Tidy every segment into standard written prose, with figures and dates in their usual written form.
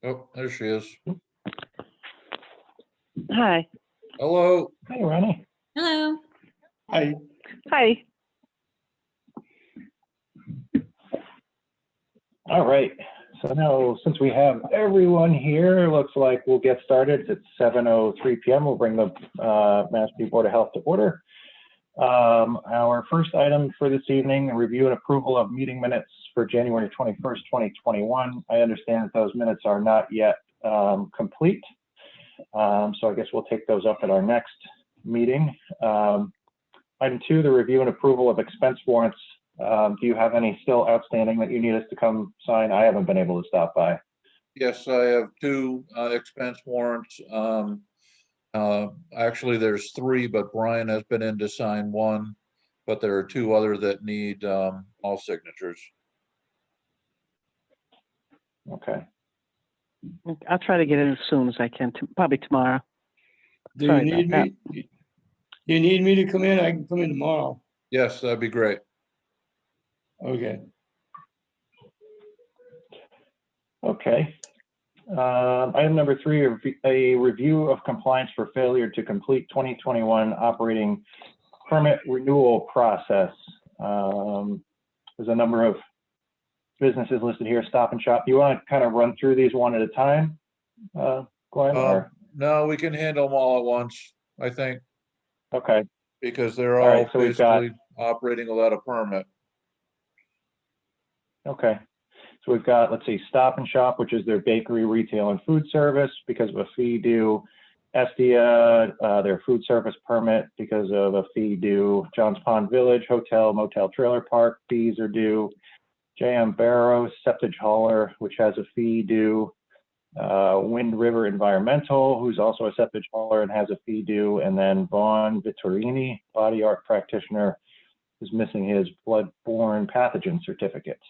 Oh, there she is. Hi. Hello. Hey, Ronnie. Hello. Hi. Hi. All right. So now, since we have everyone here, looks like we'll get started. It's 7:03 p.m. We'll bring the Mashpee Board of Health to order. Our first item for this evening, a review and approval of meeting minutes for January 21st, 2021. I understand that those minutes are not yet complete. So I guess we'll take those up at our next meeting. Item 2, the review and approval of expense warrants. Do you have any still outstanding that you need us to come sign? I haven't been able to stop by. Yes, I have two expense warrants. Actually, there's three, but Brian has been in to sign one, but there are two other that need all signatures. Okay. I'll try to get in as soon as I can, probably tomorrow. Do Sorry you need about me? You need me to come in? I can come in tomorrow. Yes, that'd be great. Okay. Okay. Item number 3, a review of compliance for failure to complete 2021 operating permit renewal process. There's a number of businesses listed here, Stop and Shop. Do you want to kind of run through these one at a time, Glenn? No, we can handle them all at once, I think, Okay. because they're All all right, so we've got- basically operating without a permit. Okay. So we've got, let's see, Stop and Shop, which is their bakery, retail, and food service because of a fee due. Estia, their food service permit because of a fee due. Johns Pond Village, hotel, motel, trailer park, fees are due. J.M. Barrows, septic hauler, which has a fee due. Wind River Environmental, who's also a septic hauler and has a fee due. And then Vaughn Vittorini, body art practitioner, is missing his blood-borne pathogen certificates.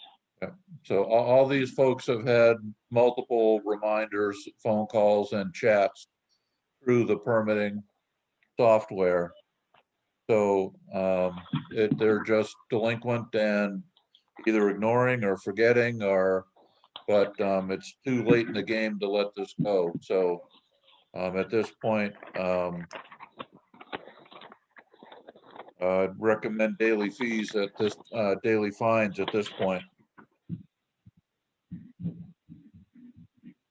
So all these folks have had multiple reminders, phone calls, and chats through the permitting software. So they're just delinquent and either ignoring or forgetting, but it's too late in the game to let this go. So at this point, I'd recommend daily fees at this, daily fines at this point.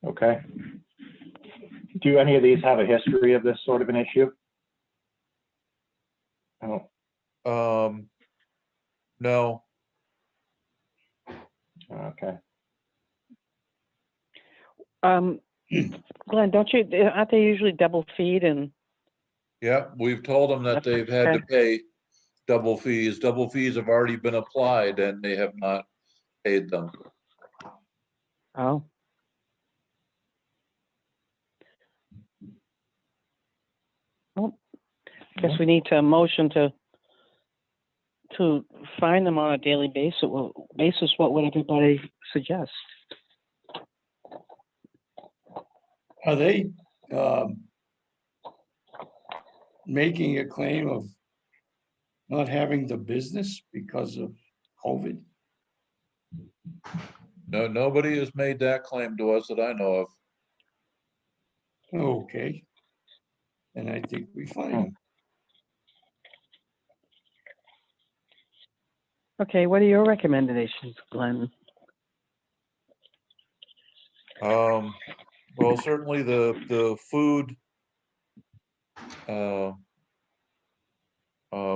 Okay. Do any of these have a history of this sort of an issue? Oh, No, okay. Glenn, aren't they usually double feed and? yeah, we've told them that they've had to pay double fees. Double fees have already been applied and they have not paid them. Oh. Well, I guess we need to motion to find them on a daily basis. What would everybody suggest? Are they making a claim of not having the business because of COVID? No, nobody has made that claim to us that I know of. Okay. And I think we find them. Okay, what are your recommendations, Glenn? Well, certainly the food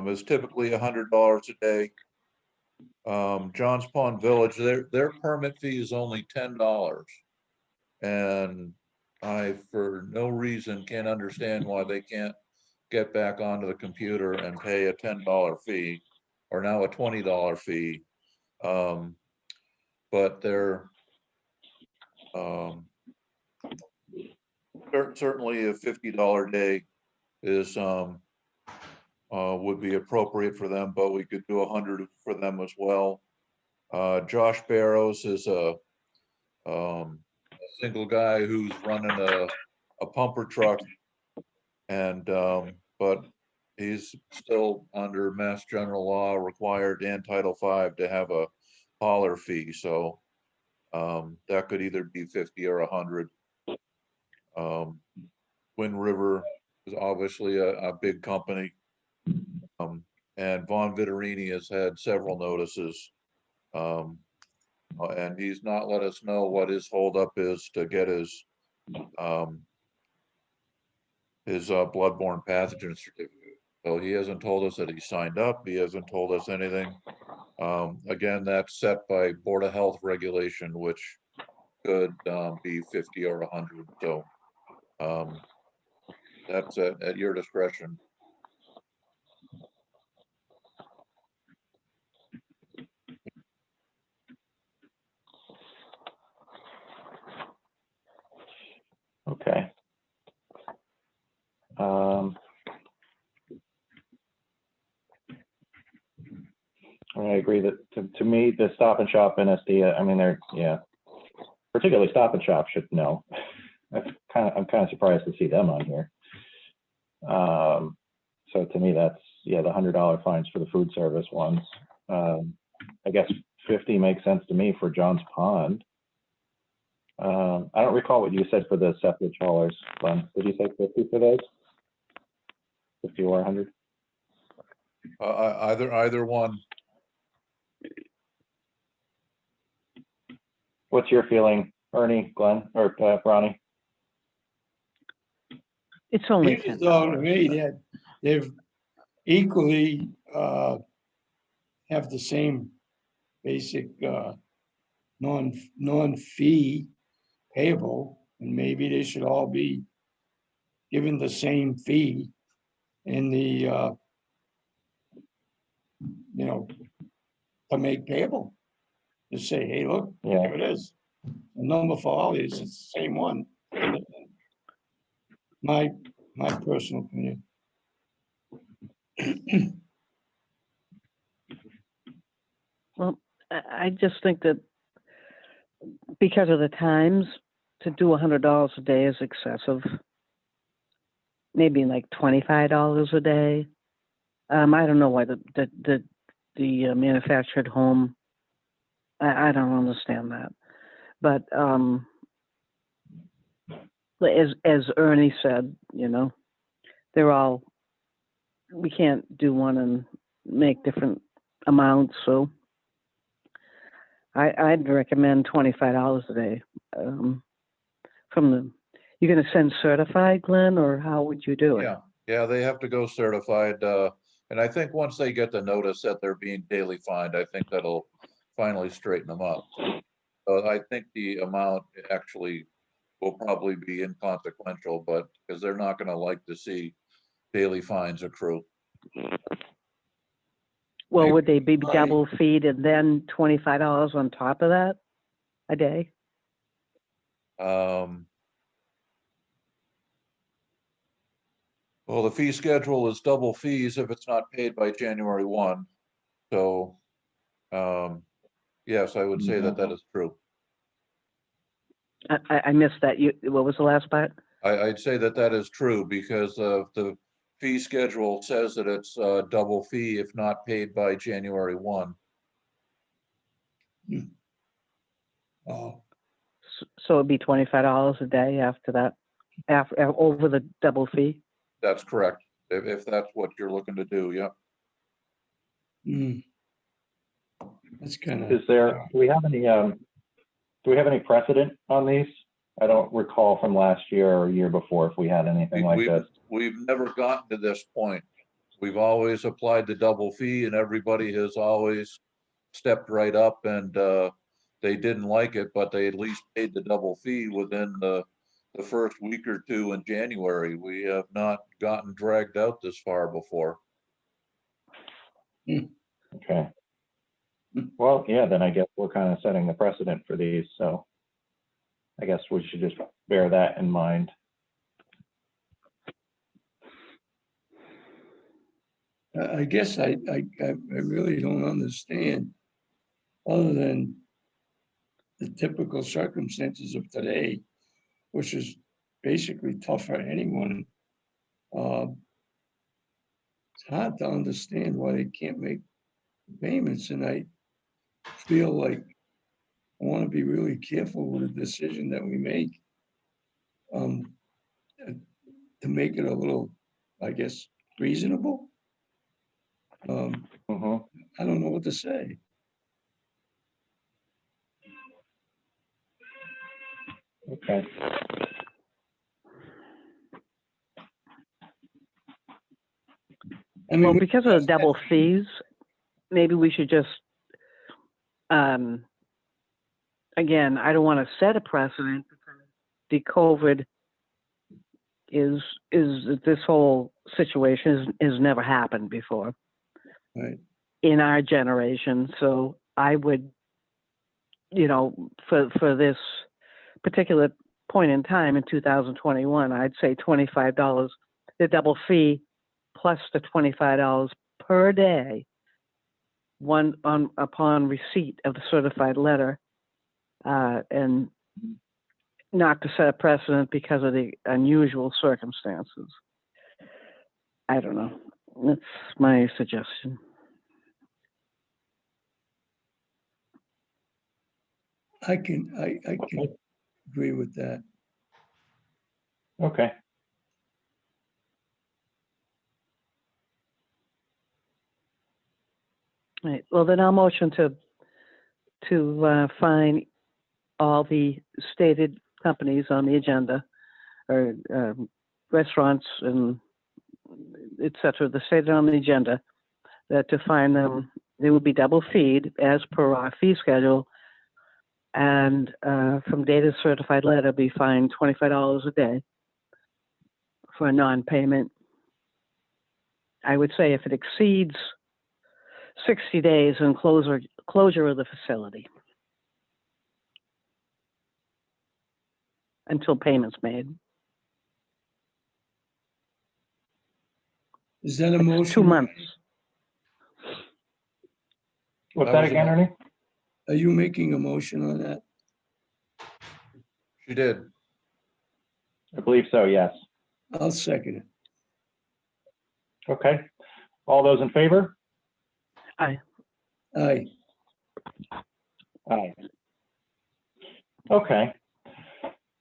is typically $100 a day. Johns Pond Village, their permit fee is only $10. And I, for no reason, can't understand why they can't get back onto the computer and pay a $10 fee, or now a $20 fee. But they're certainly a $50 day is would be appropriate for them, but we could do 100 for them as well. Josh Barrows is a single guy who's running a pumper truck, and but he's still under Mass General Law required and Title V to have a hauler fee. So That could either be 50 or 100. Wind River is obviously a big company. And Von Viterini has had several notices. And he's not let us know what his holdup is to get his bloodborne pathogen certificate. So he hasn't told us that he signed up. He hasn't told us anything. Again, that's set by Board of Health regulation, which could be 50 or 100. So that's at your discretion. Okay. I agree that to me, the Stop and Shop NSD, I mean, they're, yeah, particularly Stop and Shop should know. I'm kind of surprised to see them on here. So to me, that's, yeah, the $100 fines for the food service ones. I guess 50 makes sense to me for John's Pond. I don't recall what you said for the septic haulers, Glenn. Did you say 50 for those? 50 or 100? Either one. What's your feeling, Ernie, Glenn, or Ronnie? It's only It though to $10. me that they've equally have the same basic non-fee payable, and maybe they should all be given the same fee in the to make payable. Just say, hey, look, Yeah. here it is. The number for all these is the same one. My personal opinion. Well, I just think that because of the times, to do $100 a day is excessive. Maybe like $25 a day. I don't know why the manufactured home. I don't understand that. But as Ernie said, they're all. We can't do one and make different amounts, so I'd recommend $25 a day. You're going to send certified, Glenn, or how would you do it? Yeah, they have to go certified. And I think once they get the notice that they're being daily fined, I think that'll finally straighten them up. So I think the amount actually will probably be inconsequential, but because they're not going to like to see daily fines accrue. Well, Maybe would they be I- double feed and then $25 on top of that a day? Well, the fee schedule is double fees if it's not paid by January 1. So, yes, I would say that is true. I missed that. What was the last part? I'd say that is true because the fee schedule says that it's a double fee if not paid by January 1. Oh, So it'd be $25 a day after that, over the double fee. That's correct. If that's what you're looking to do, yeah. that's kind of. Do we have any precedent on these? I don't recall from last year or year before if we had anything like this. We've never gotten to this point. We've always applied the double fee and everybody has always stepped right up and they didn't like it, but they at least paid the double fee within the first week or two in January. We have not gotten dragged out this far before. Okay. Well, yeah, then I guess we're kind of setting the precedent for these, so I guess we should just bear that in mind. I guess I really don't understand, other than the typical circumstances of today, which is basically tough for anyone. It's hard to understand why they can't make payments, and I feel like want to be really careful with the decision that we make. To make it a little, I guess, reasonable. Mhm. I don't know what to say. Okay. I mean, Well, we- because of the double fees, maybe we should just, again, I don't want to set a precedent. The COVID is this whole situation has never happened before Right. in our generation. So I would, for this particular point in time in 2021, I'd say $25, the double fee plus the $25 per day, upon receipt of the certified letter, and not to set a precedent because of the unusual circumstances. I don't know. That's my suggestion. I can agree with that. Okay. Right. Well, then I'll motion to find all the stated companies on the agenda, or restaurants and et cetera, the stated on the agenda, that to find them, they will be double feed as per our fee schedule, and from date of certified letter, be fined $25 a day for a non-payment. I would say if it exceeds 60 days, and closure of the facility until payment's made. Is that a motion? 2 months. What's That that was again, a- Ernie? Are you making a motion on that? She did. I believe so, yes. I'll second it. Okay. All those in favor? Aye. Aye. Aye. Okay.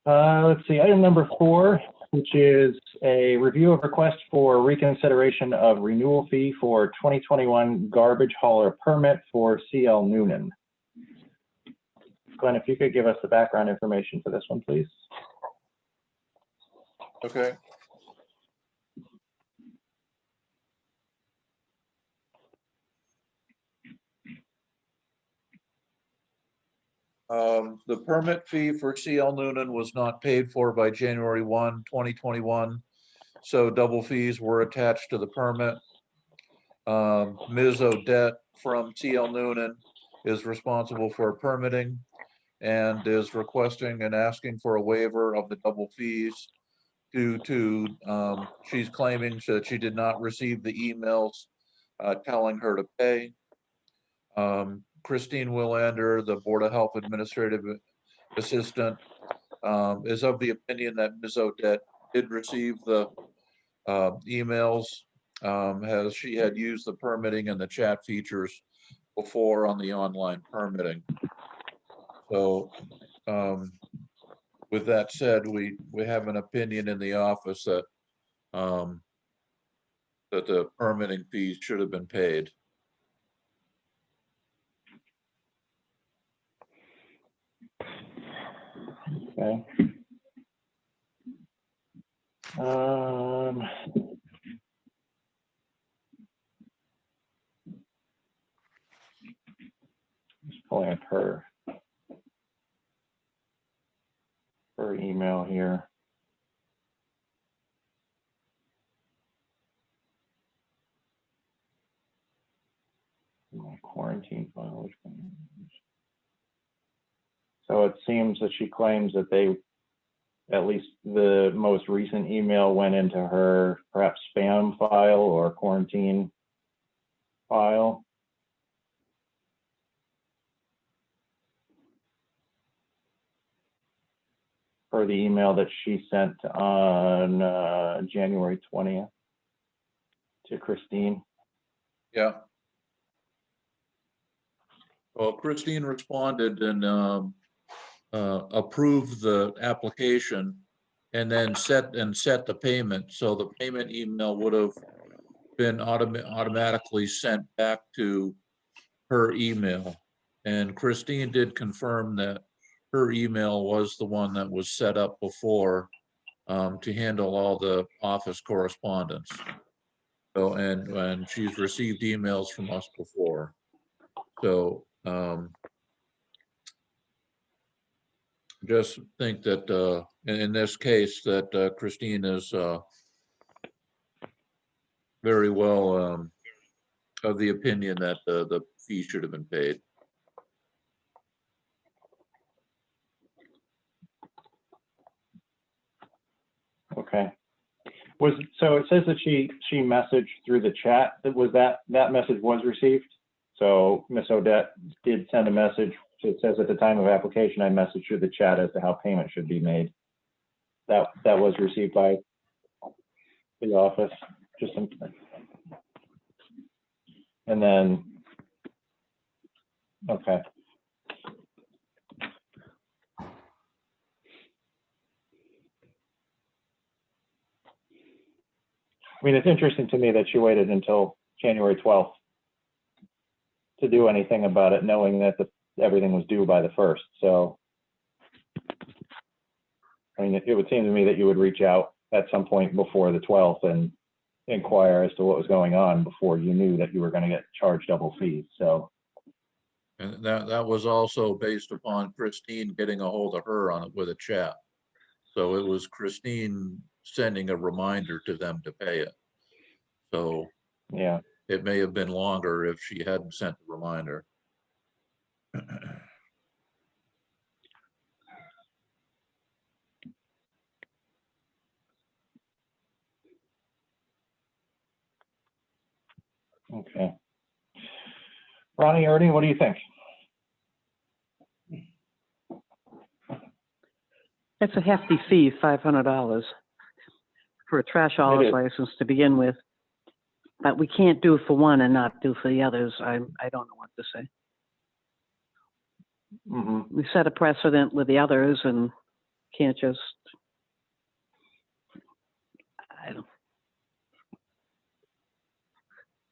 Let's see, item number 4, which is a review of request for reconsideration of renewal fee for 2021 garbage hauler permit for CL Noonan. Glenn, if you could give us the background information for this one, please. Okay. The permit fee for CL Noonan was not paid for by January 1, 2021. So double fees were attached to the permit. Ms. Odette from CL Noonan is responsible for permitting and is requesting and asking for a waiver of the double fees due to, she's claiming that she did not receive the emails telling her to pay. Christine Willander, the Board of Health Administrative Assistant, is of the opinion that Ms. Odette did receive the emails, as she had used the permitting and the chat features before on the online permitting. So with that said, we have an opinion in the office that that the permitting fees should have been paid. Okay. Just pulling up her email here. My quarantine file. So it seems that she claims that they, at least the most recent email, went into her perhaps spam file or quarantine file. For the email that she sent on January 20th to Christine. Yeah, Well, Christine responded and approved the application and then set the payment. So the payment email would have been automatically sent back to her email. And Christine did confirm that her email was the one that was set up before to handle all the office correspondence. So, and she's received emails from us before. So just think that in this case that Christine is very well of the opinion that the fee should have been paid. Okay. So it says that she messaged through the chat. That message was received. So Miss Odette did send a message. It says at the time of application, I messaged through the chat as to how payment should be made. That was received by the office. And then, okay. I mean, it's interesting to me that she waited until January 12th to do anything about it, knowing that everything was due by the 1st. So, I mean, it would seem to me that you would reach out at some point before the 12th and inquire as to what was going on before you knew that you were going to get charged double fees. So, And that was also based upon Christine getting a hold of her on it with a chat. So it was Christine sending a reminder to them to pay it. So yeah. it may have been longer if she hadn't sent the reminder. Okay. Ronnie, Ernie, what do you think? That's a hefty fee, $500 for a trash hauler's license to begin with. But we can't do for one and not do for the others. I don't know what to say. Mm-hmm. We set a precedent with the others and can't just, I don't.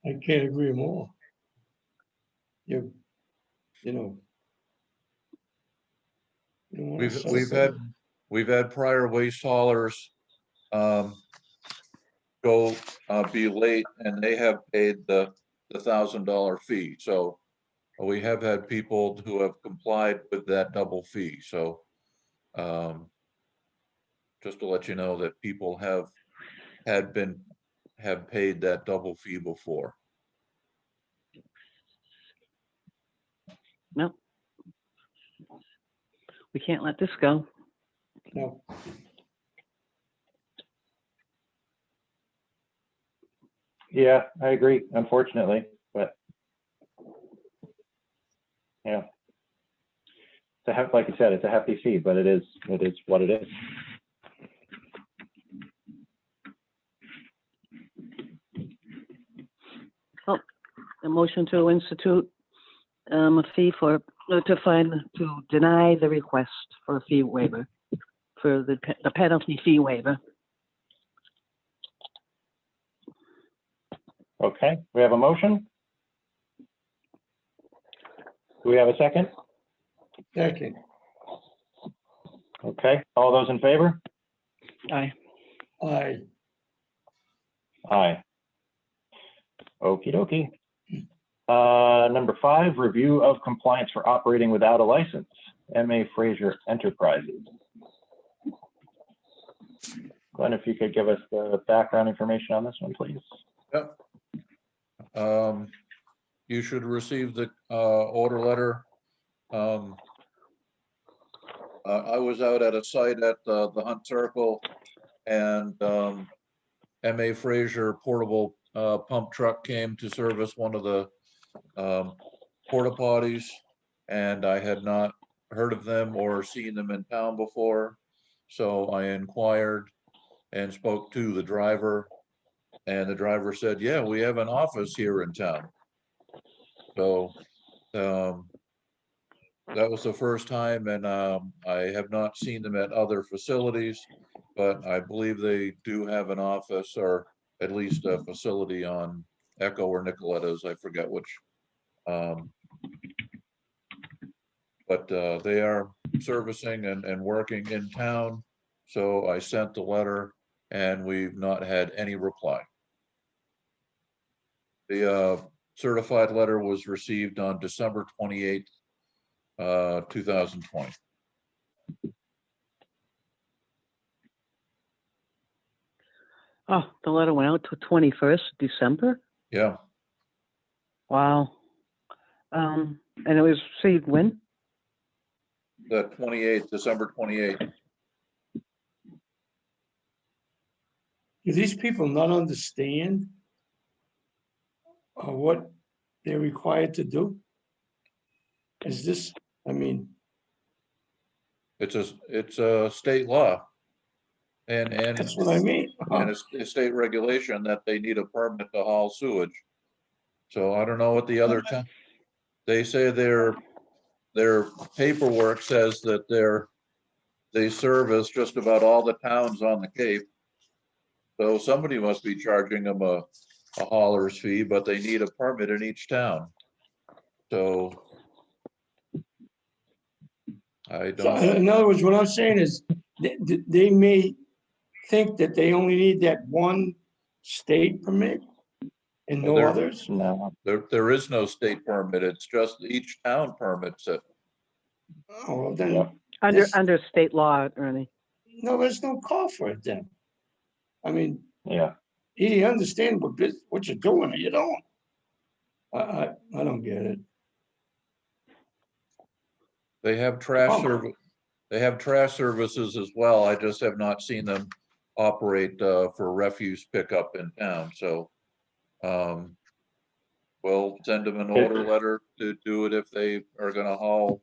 I can't agree more. You know. You don't wanna sell something. We've had prior waste haulers go be late and they have paid the $1,000 fee. So we have had people who have complied with that double fee. So just to let you know that people have paid that double fee before. No. We can't let this go. No, Yeah, I agree, unfortunately, but yeah. Like you said, it's a hefty fee, but it is what it is. Oh, a motion to institute a fee to deny the request for a fee waiver, for the penalty fee waiver. Okay, we have a motion. Do we have a second? second, Okay, all those in favor? Aye. aye, Aye. Okie dokie. Number 5, review of compliance for operating without a license. M.A. Fraser Enterprises. Glenn, if you could give us the background information on this one, please. Yep. You should receive the order letter. I was out at a site at the Hunt Circle, and M.A. Fraser portable pump truck came to service one of the porta potties, and I had not heard of them or seen them in town before. So I inquired and spoke to the driver, and the driver said, yeah, we have an office here in town. So That was the first time, and I have not seen them at other facilities, but I believe they do have an office or at least a facility on Echo or Nicoletta's, I forget which. Um, But they are servicing and working in town. So I sent the letter and we've not had any reply. The certified letter was received on December 28th, 2020. Oh, the letter went out to 21st December? Yeah, Wow. And it was received when? the 28th, December 28th. Do these people not understand what they're required to do? Is this, I mean, It's a state law. And that's what I mean. it's a state regulation that they need a permit to haul sewage. So I don't know what the other town, they say their paperwork says that they service just about all the towns on the Cape. So somebody must be charging them a hauler's fee, but they need a permit in each town. So I So, don't, in other words, what I'm saying is they may think that they only need that one state permit and Well, no they're- others. No, there is no state permit. It's just each town permits it. Oh, well, then, Yep. This- Under state law, Ernie. no, there's no call for it then. I mean, yeah. either you understand what you're doing or you don't. I don't get it. They have trash Oh. service, they have trash services as well. I just have not seen them operate for refuse pickup in town, so. We'll send them an order letter to do it if they are gonna haul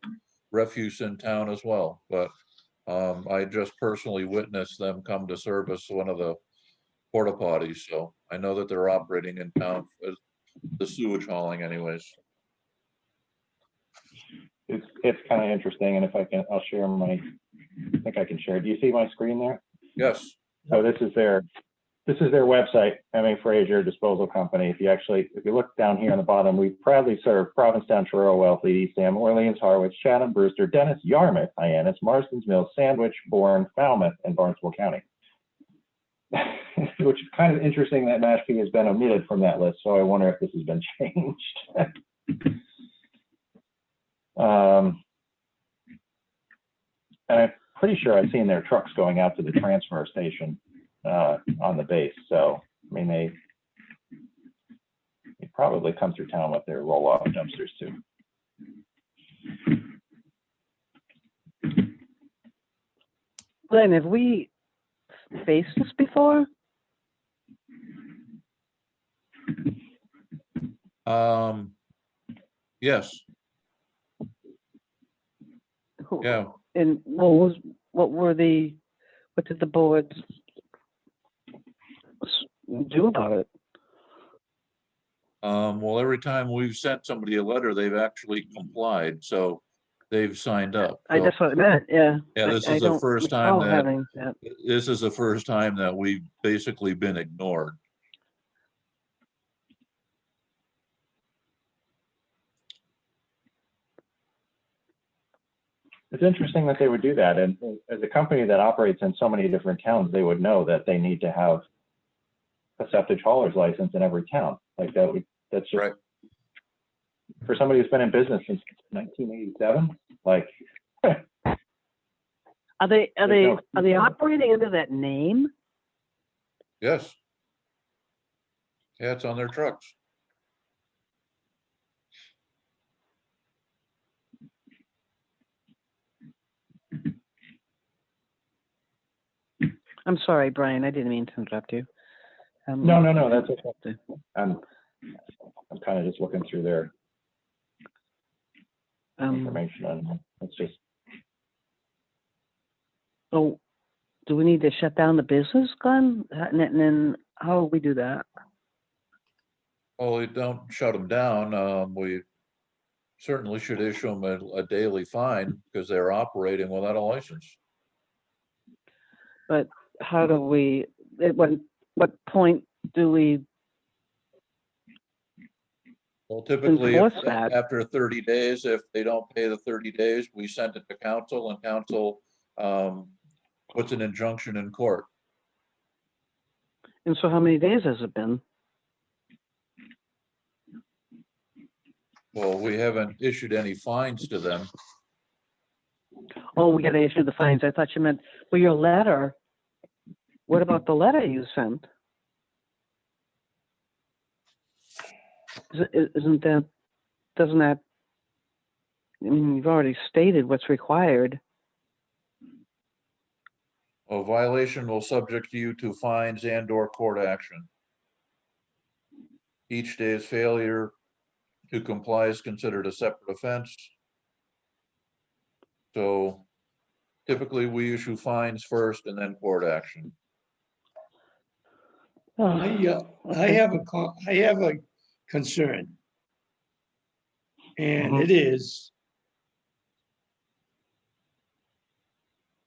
refuse in town as well, but. I just personally witnessed them come to service one of the porta potties, so I know that they're operating in town as the sewage hauling anyways. It's kind of interesting, and if I can, I'll share my, I think I can share. Do you see my screen there? Yes, So this is their website, M.A. Fraser Disposal Company. If you look down here on the bottom, we proudly serve Provincetown, Truro, Wellfleet, Eastham, Orleans, Harwich, Chatham, Brewster, Dennis, Yarmouth, Hyannis, Marston's Mills, Sandwich, Bourne, Falmouth, and Barnstable County. Which is kind of interesting that Mashpee has been omitted from that list, so I wonder if this has been changed. And I'm pretty sure I've seen their trucks going out to the transfer station on the base. So, I mean, they probably come through town with their roll-off dumpsters too. Glenn, have we faced this before? yes, yeah, And what did the board do about it? well, every time we've sent somebody a letter, they've actually complied, so they've signed up. So, That's what I meant, yeah. Yeah, this I is the don't first time recall that, having that. this is the first time that we've basically been ignored. It's interesting that they would do that. And as a company that operates in so many different towns, they would know that they need to have a septic hauler's license in every town. Like that's just, Right. for somebody who's been in business since 1987, like, Are they no- operating under that name? Yes. Yeah, it's on their trucks. I'm sorry, Brian, I didn't mean to interrupt you. no, that's okay. I'm kind of just looking through their information on, it's just, So, do we need to shut down the business, Glenn? And then how will we do that? Well, we don't shut them down. certainly should issue them a daily fine because they're operating without a license. But how do we, at what point do we Well, typically, enforce that? after 30 days, if they don't pay the 30 days, we send it to council and council puts an injunction in court. And so how many days has it been? Well, we haven't issued any fines to them. Oh, we gotta issue the fines. I thought you meant, well, your letter, what about the letter you sent? Isn't that, doesn't that, I mean, you've already stated what's required. A violation will subject you to fines and/or court action. Each day's failure to comply is considered a separate offense. So typically, we issue fines first and then court action. Oh, I have a concern. And Mhm. it is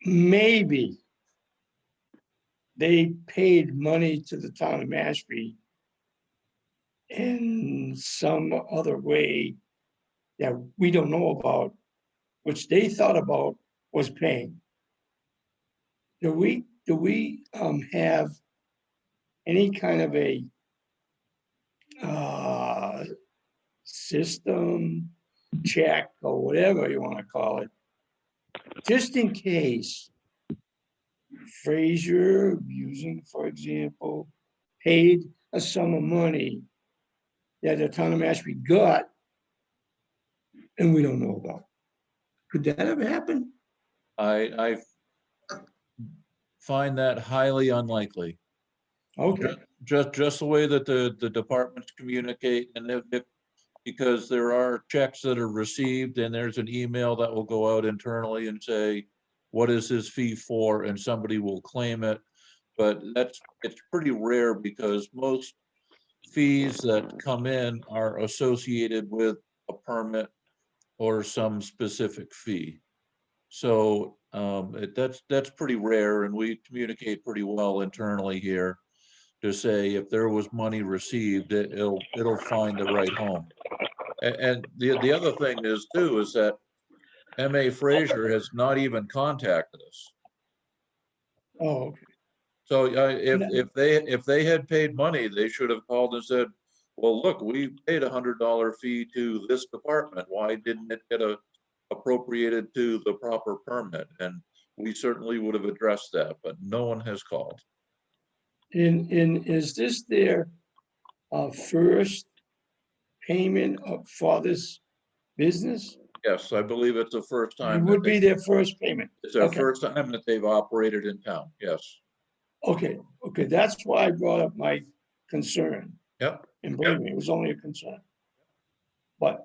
maybe they paid money to the town of Mashpee in some other way that we don't know about, which they thought about was paying. Do we have any kind of a system check or whatever you want to call it, just in case Frazier, using for example, paid a sum of money that the town of Mashpee got and we don't know about? Could that ever happen? I find that highly unlikely. Okay, Just the way that the departments communicate, and because there are checks that are received and there's an email that will go out internally and say, what is this fee for? And somebody will claim it. But it's pretty rare because most fees that come in are associated with a permit or some specific fee. So that's pretty rare, and we communicate pretty well internally here to say if there was money received, it'll find the right home. And the other thing is too, is that M.A. Frazier has not even contacted us. oh, okay. So if they had paid money, they should have called and said, well, look, we paid $100 fee to this department. Why didn't it get appropriated to the proper permit? And we certainly would have addressed that, but no one has called. Is this their first payment for this business? Yes, I believe it's the first It time would be their first payment. it's their Okay. first time that they've operated in town. Yes. Okay, that's why I brought up my concern. Yep. And believe me, it was only a concern. But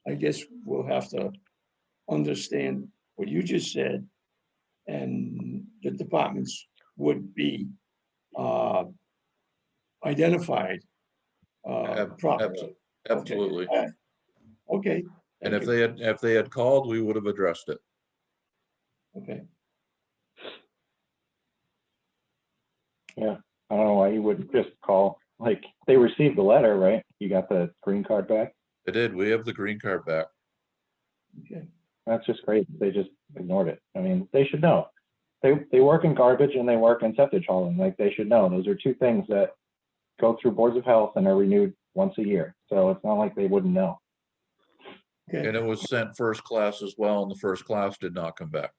I guess we'll have to understand what you just said, and the departments would be identified properly. Absolutely. Okay. Okay. And Thank if they had called, we would have addressed it. Okay. Yeah, I don't know why you wouldn't just call, like, they received the letter, right? You got the green card back? They did. We have the green card back. Okay. That's just great. They just ignored it. I mean, they should know. They work in garbage and they work in septic hauling. Like, they should know. Those are two things that go through boards of health and are renewed once a year. So it's not like they wouldn't know. Okay. And it was sent first class as well, and the first class did not come back.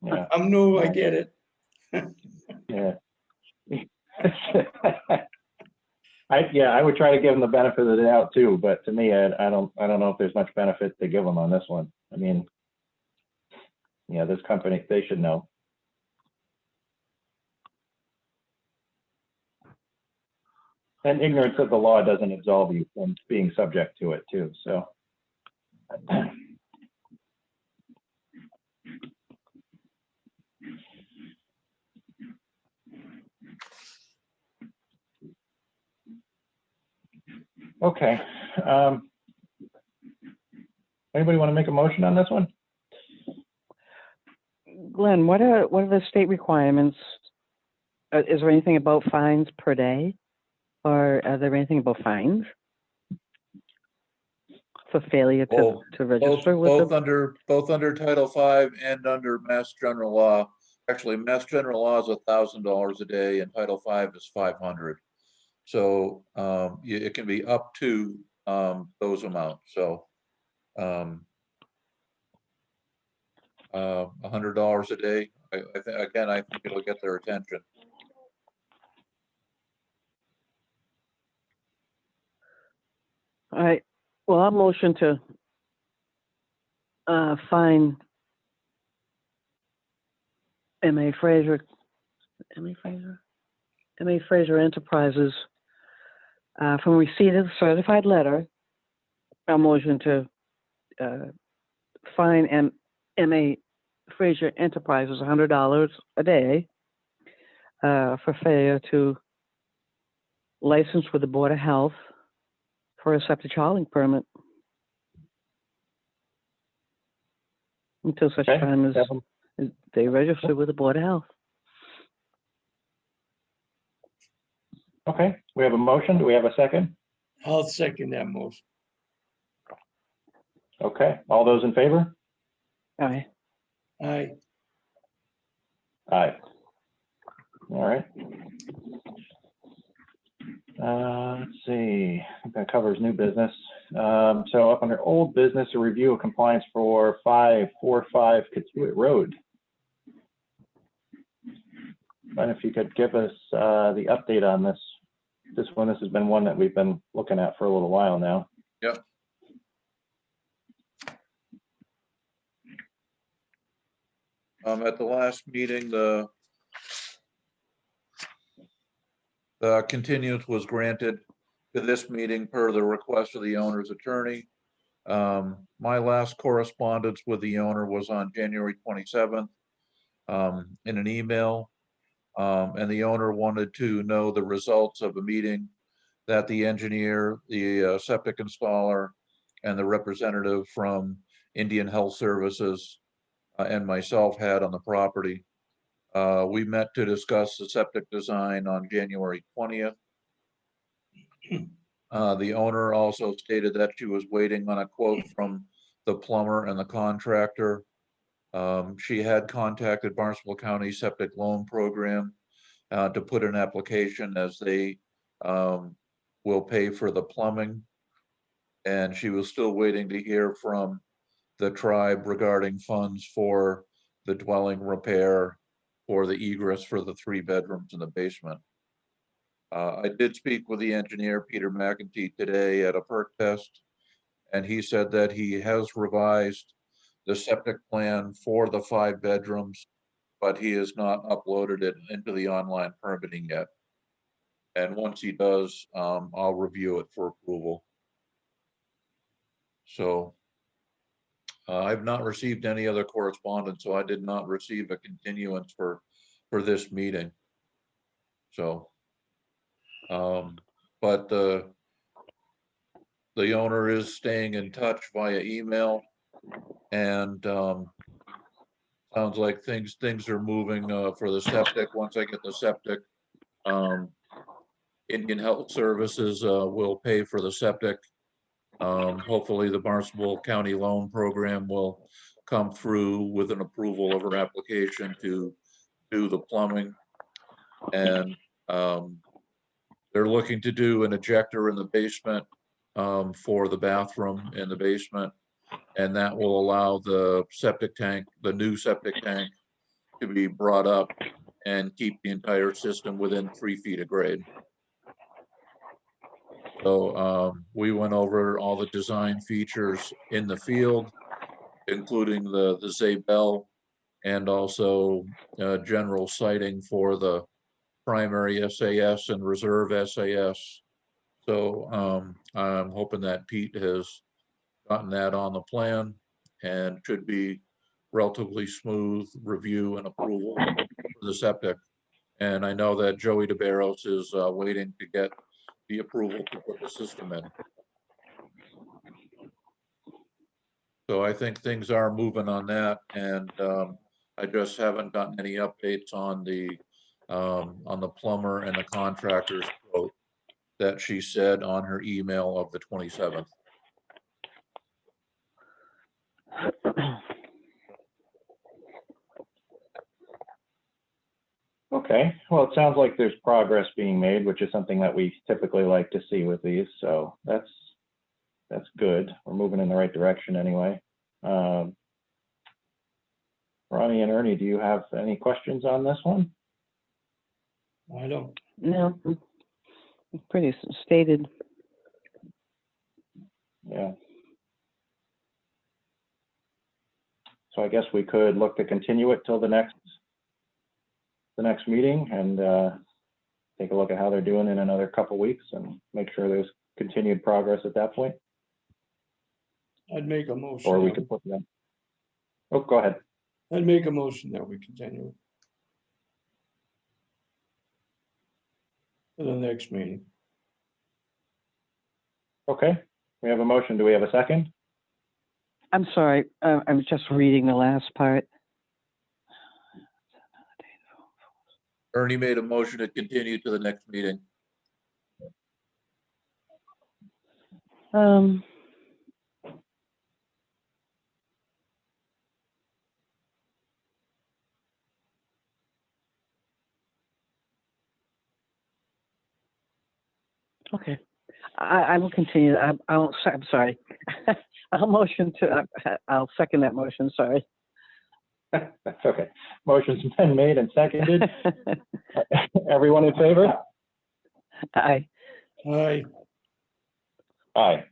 Yeah, I'm new, I get it. yeah. I would try to give them the benefit of the doubt too, but to me, I don't know if there's much benefit to give them on this one. I mean, yeah, this company, they should know. And ignorance of the law doesn't absolve you from being subject to it too, so. Okay, Anybody want to make a motion on this one? Glenn, what are the state requirements? Is there anything about fines per day? Or are there anything about fines? For failure Well, to register with both the, both under Title V and under Mass General Law. Actually, Mass General Law is $1,000 a day and Title V is 500. So it can be up to those amounts. So $100 a day. I think it'll get their attention. all right, well, I'll motion to fine M.A. Fraser Enterprises from receipt of the certified letter. I'll motion to fine M.A. Fraser Enterprises $100 a day for failure to license with the Board of Health for a septic hauling permit until such Okay, time as Kevin. they register with the Board of Health. Okay, we have a motion. Do we have a second? I'll second that motion. Okay, all those in favor? Aye. Aye. Aye. All right. Let's see, I think that covers new business. So up under old business, a review of compliance for 545 Katuitt Road. And if you could give us the update on this. This has been one that we've been looking at for a little while now. Yep. At the last meeting, the continuance was granted to this meeting per the request of the owner's attorney. My last correspondence with the owner was on January 27th in an email. And the owner wanted to know the results of a meeting that the engineer, the septic installer, and the representative from Indian Health Services and myself had on the property. We met to discuss the septic design on January 20th. The owner also stated that she was waiting on a quote from the plumber and the contractor. She had contacted Barnstable County Septic Loan Program to put an application as they will pay for the plumbing. And she was still waiting to hear from the tribe regarding funds for the dwelling repair or the egress for the 3 bedrooms in the basement. I did speak with the engineer, Peter McEntee, today at a perk test, and he said that he has revised the septic plan for the 5 bedrooms, but he has not uploaded it into the online permitting yet. And once he does, I'll review it for approval. So I've not received any other correspondence, so I did not receive a continuance for this meeting. So, but the owner is staying in touch via email, and sounds like things are moving for the septic. Once I get the septic, Indian Health Services will pay for the septic. Hopefully the Barnstable County Loan Program will come through with an approval of her application to do the plumbing. And they're looking to do an ejector in the basement for the bathroom in the basement. And that will allow the septic tank, the new septic tank, to be brought up and keep the entire system within 3 feet of grade. So we went over all the design features in the field, including the Zabel and also general siting for the primary SAS and reserve SAS. So I'm hoping that Pete has gotten that on the plan and should be relatively smooth review and approval for the septic. And I know that Joey DeBarros is waiting to get the approval to put the system in. So I think things are moving on that, and I just haven't gotten any updates on the plumber and the contractor's quote that she said on her email of the 27th. Okay, well, it sounds like there's progress being made, which is something that we typically like to see with these, so that's good. We're moving in the right direction anyway. Ronnie and Ernie, do you have any questions on this one? I don't, No, pretty stated. Yeah. So I guess we could look to continue it till the next meeting and take a look at how they're doing in another couple weeks and make sure there's continued progress at that point. I'd make a motion. Or we could put them. Oh, go ahead. I'd make a motion that we continue to the next meeting. Okay, we have a motion. Do we have a second? I'm sorry, I'm just reading the last part. Ernie made a motion to continue to the next meeting. Okay, I will continue. I'm sorry. I'll second that motion, sorry. That's okay. Motion's been made and seconded. Everyone in favor? Aye. Aye. Aye.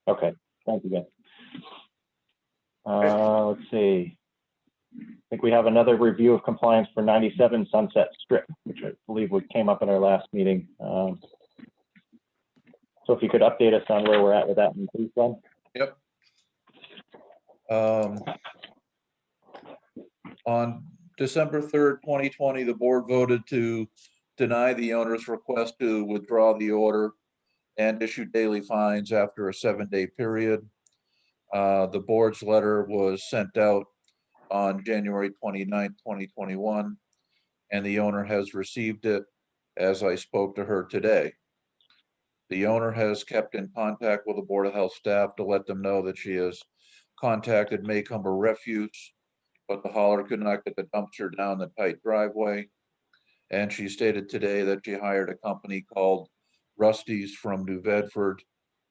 Okay, thank you, guys. Let's see. I think we have another review of compliance for 97 Sunset Strip, which I believe came up in our last meeting. So if you could update us on where we're at with that, please, Glenn. Yep. On December 3rd, 2020, the board voted to deny the owner's request to withdraw the order and issue daily fines after a 7-day period. The board's letter was sent out on January 29th, 2021, and the owner has received it as I spoke to her today. The owner has kept in contact with the Board of Health staff to let them know that she has contacted Maycomber Refuse, but the hauler could not get the dumpster down the tight driveway. And she stated today that she hired a company called Rusty's from New Bedford,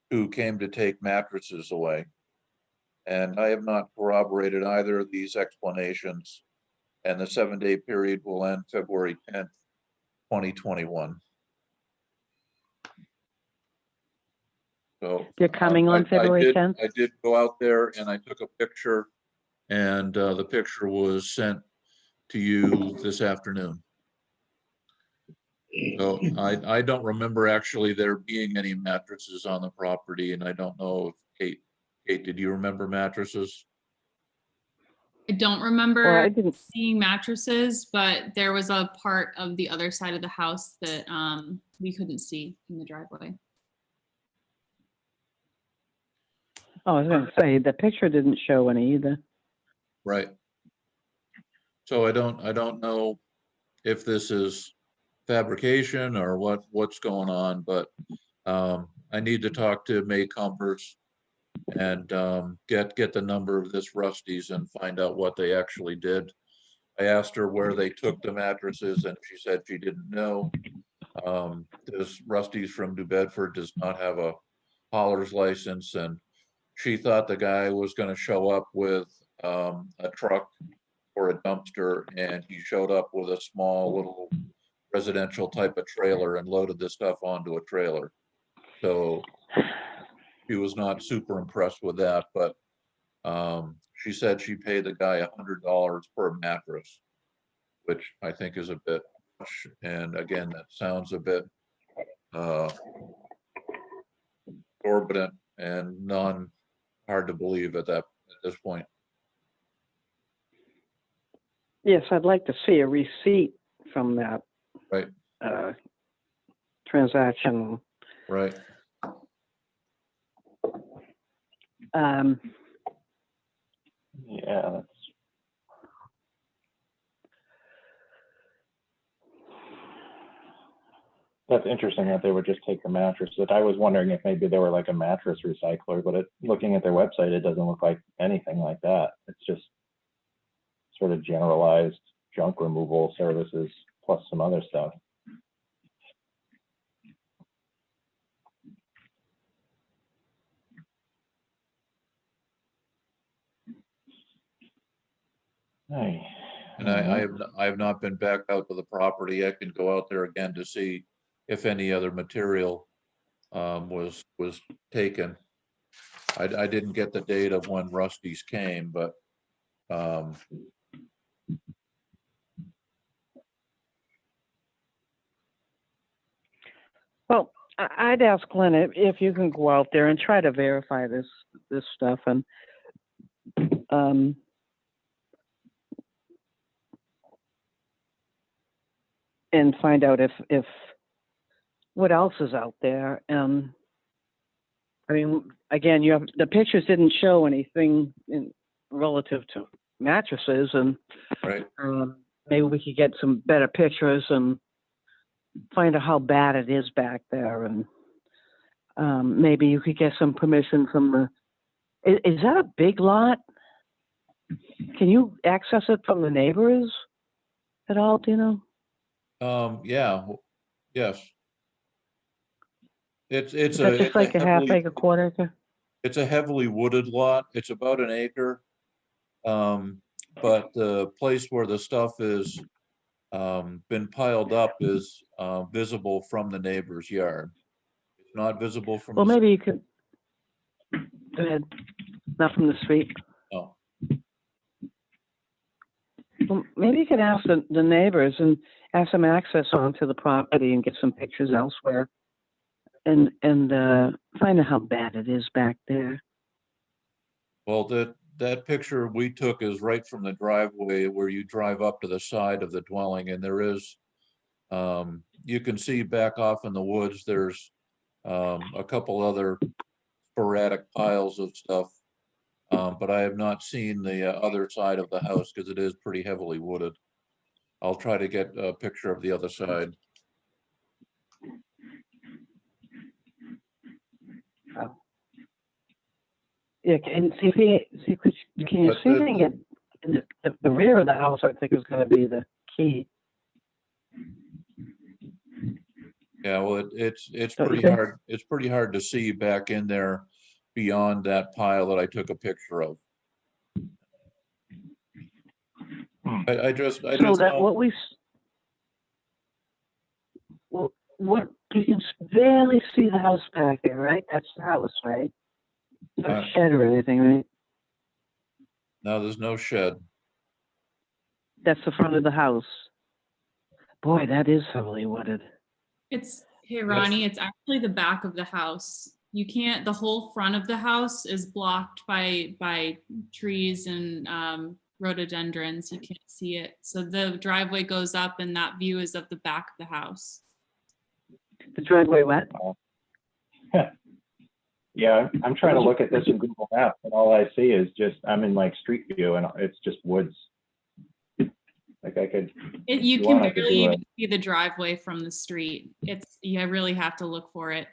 who came to take mattresses away. And I have not corroborated either of these explanations. And the 7-day period will end February 10th, 2021. So You're coming on February 10th? I did go out there and I took a picture, and the picture was sent to you this afternoon. So I don't remember actually there being any mattresses on the property, and I don't know if Kate, did you remember mattresses? I don't remember Well, I didn't. seeing mattresses, but there was a part of the other side of the house that we couldn't see in the driveway. Oh, I was going to say, the picture didn't show any either. Right. So I don't know if this is fabrication or what's going on, but I need to talk to Maycombers and get the number of this Rusty's and find out what they actually did. I asked her where they took the mattresses, and she said she didn't know. This Rusty's from New Bedford does not have a hauler's license, and she thought the guy was going to show up with a truck or a dumpster, and he showed up with a small little residential type of trailer and loaded this stuff onto a trailer. So she was not super impressed with that, but she said she paid the guy $100 per mattress, which I think is a bit much. And again, that sounds a bit exorbitant and hard to believe at this point. Yes, I'd like to see a receipt from that. Right. Transaction. Right. Yeah, that's interesting that they would just take the mattress. That I was wondering if maybe they were like a mattress recycler, but looking at their website, it doesn't look like anything like that. It's just sort of generalized junk removal services plus some other stuff. Hey. And I have not been back out to the property. I can go out there again to see if any other material was taken. I didn't get the date of when Rusty's came, but Well, I'd ask Glenn if you can go out there and try to verify this stuff um, and find out if what else is out there. I mean, again, the pictures didn't show anything relative to mattresses, and right. maybe we could get some better pictures and find out how bad it is back there, and maybe you could get some permission from the. Is that a big lot? Can you access it from the neighbors at all? Do you know? Yeah, yes. It's Is that just like a half acre, quarter acre? It's a heavily wooded lot. It's about an acre. But the place where the stuff is been piled up is visible from the neighbor's yard. It's not visible from Well, the. maybe you could. Go ahead. Not from the street. No. Well, maybe you could ask the neighbors and have some access onto the property and get some pictures elsewhere, and find out how bad it is back there. Well, that picture we took is right from the driveway where you drive up to the side of the dwelling, and there is, you can see back off in the woods, there's a couple other sporadic piles of stuff. But I have not seen the other side of the house because it is pretty heavily wooded. I'll try to get a picture of the other side. Oh. Yeah, and see if can you But see if you can get in the rear of the house? I think is going to be the key. Yeah, well, it's Don't you pretty think? hard. It's pretty hard to see back in there beyond that pile that I took a picture of. I just So that know, what you can barely see the house back there, right? That's the house, right? No shed or anything, right? no, there's no shed. That's the front of the house. Boy, that is heavily wooded. Hey, Ronnie, it's actually the back of the house. You can't, the whole front of the house is blocked by trees and rhododendrons. You can't see it. So the driveway goes up and that view is of the back of the house. The driveway what? Yeah, I'm trying to look at this in Google Maps, and all I see is I'm in like street view, and it's just woods. Like You can barely even see the driveway from the street. You really have to look for it.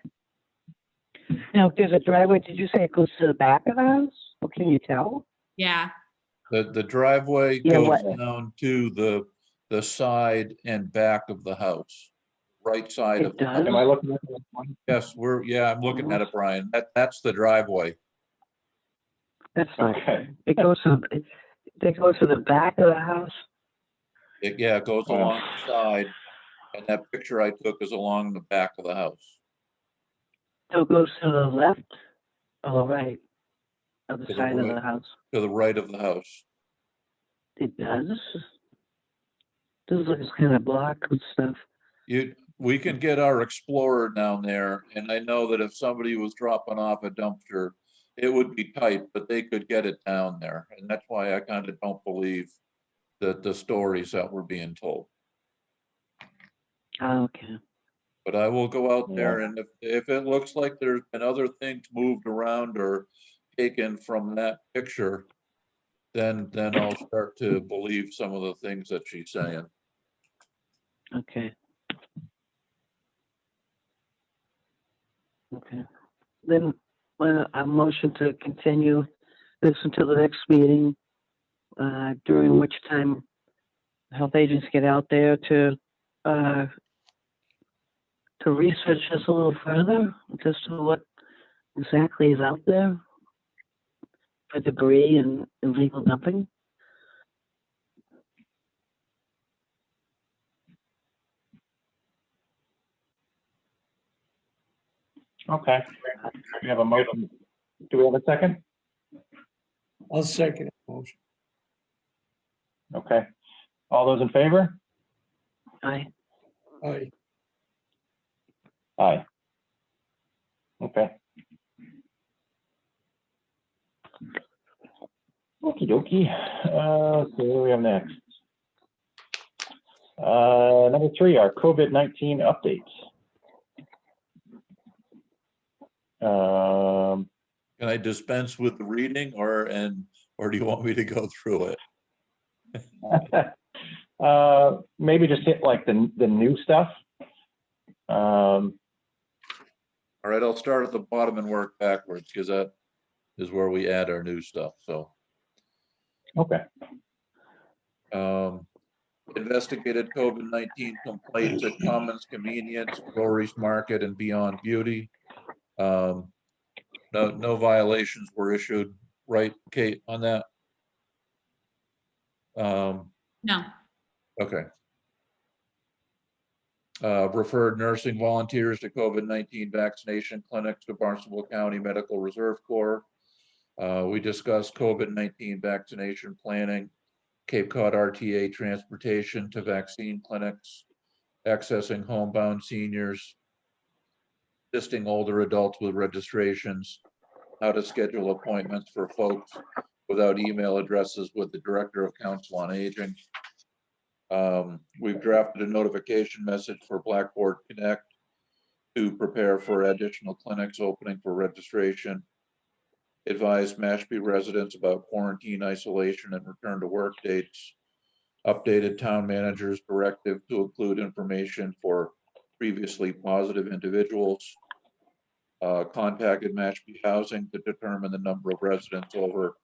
Now, there's a driveway. Did you say it goes to the back of the house? Or can you tell? Yeah. The driveway goes down to the side and back of the house, right side of the house. Am I looking at this one? Yes, I'm looking at it, Brian. That's the driveway. That's not okay. It goes to the back of the house. It goes along the side, and that picture I took is along the back of the house. So it goes to the left or the right of the side of the house? To the right of the house. It does. This looks kind of blocked with stuff. We can get our Explorer down there, and I know that if somebody was dropping off a dumpster, it would be tight, but they could get it down there. And that's why I kind of don't believe that the stories that were being told. Okay. But I will go out there, and if it looks like there's been other things moved around or taken from that picture, then I'll start to believe some of the things that she's saying. Okay. Okay. Then a motion to continue this until the next meeting, during which time health agents get out there to research this a little further, just to what exactly is out there for debris and illegal dumping. Okay. We have a motion. Do we have a second? I'll second the motion. Okay. All those in favor? Aye. Aye. Aye. Okay. Okie dokie. So what do we have next? Number 3, our COVID-19 updates. Can I dispense with the reading or do you want me to go through it? Maybe just hit like the new stuff. All right, I'll start at the bottom and work backwards because that is where we add our new stuff. So Okay. investigated COVID-19 complaints at Commons Convenience, Rory's Market, and Beyond Beauty. No violations were issued, right, Kate, on that? No. Okay. Referred nursing volunteers to COVID-19 vaccination clinics to Barnstable County Medical Reserve Corps. We discussed COVID-19 vaccination planning, Cape Cod RTA transportation to vaccine clinics, accessing homebound seniors, assisting older adults with registrations, how to schedule appointments for folks without email addresses with the Director of Council on Aging. We've drafted a notification message for Blackboard Connect to prepare for additional clinics opening for registration. Advise Mashpee residents about quarantine, isolation, and return to work dates. Updated town manager's directive to include information for previously positive individuals. Contacted Mashpee Housing to determine the number of residents over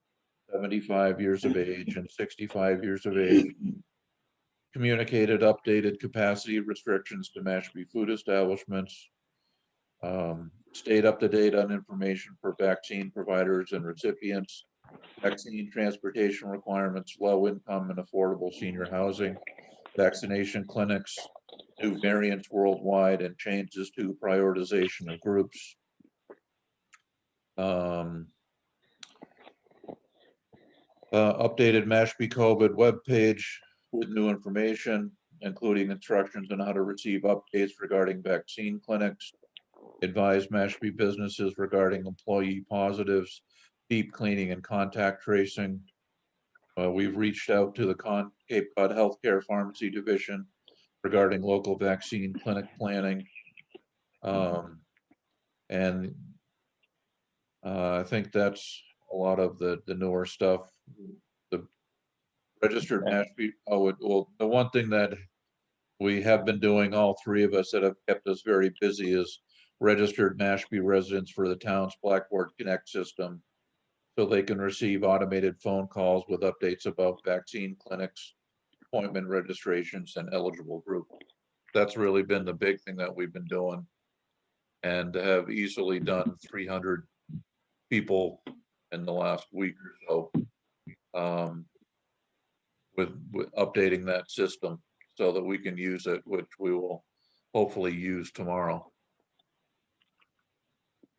75 years of age and 65 years of age. Communicated updated capacity restrictions to Mashpee food establishments. Stayed up to date on information for vaccine providers and recipients. Vaccine transportation requirements, low income and affordable senior housing. Vaccination clinics, new variants worldwide, and changes to prioritization of groups. Updated Mashpee COVID webpage with new information, including instructions on how to receive updates regarding vaccine clinics. Advise Mashpee businesses regarding employee positives, deep cleaning and contact tracing. We've reached out to the Cape Cod Healthcare Pharmacy Division regarding local vaccine clinic planning. And I think that's a lot of the newer stuff. The registered Mashpee, well, the one thing that we have been doing, all three of us that have kept us very busy, is registered Mashpee residents for the town's Blackboard Connect system, so they can receive automated phone calls with updates about vaccine clinics, appointment registrations, and eligible group. That's really been the big thing that we've been doing, and have easily done 300 people in the last week or so, with updating that system so that we can use it, which we will hopefully use tomorrow.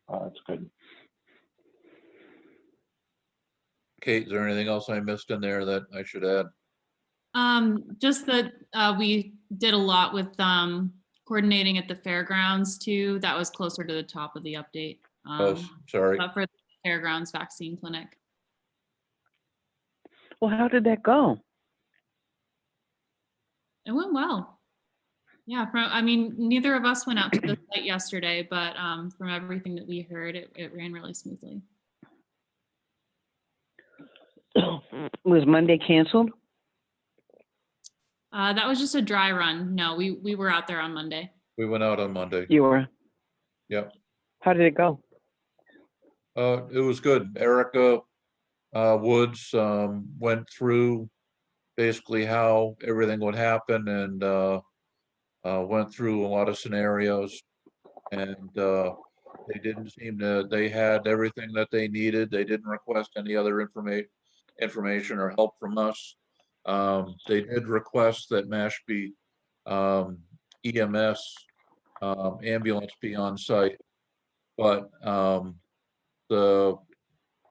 Oh, that's good. Kate, is there anything else I missed in there that I should add? Just that we did a lot with coordinating at the fairgrounds too. That was closer to the top of the update. Oh, sorry. For the fairgrounds vaccine clinic. Well, how did that go? It went well. Yeah, I mean, neither of us went out to the site yesterday, but from everything that we heard, it ran really smoothly. Was Monday canceled? That was just a dry run. No, we were out there on Monday. We went out on Monday. You were. Yep. How did it go? It was good. Erica Woods went through basically how everything would happen and went through a lot of scenarios. And they didn't seem to, they had everything that they needed. They didn't request any other information or help from us. They did request that Mashpee EMS ambulance be on site, but the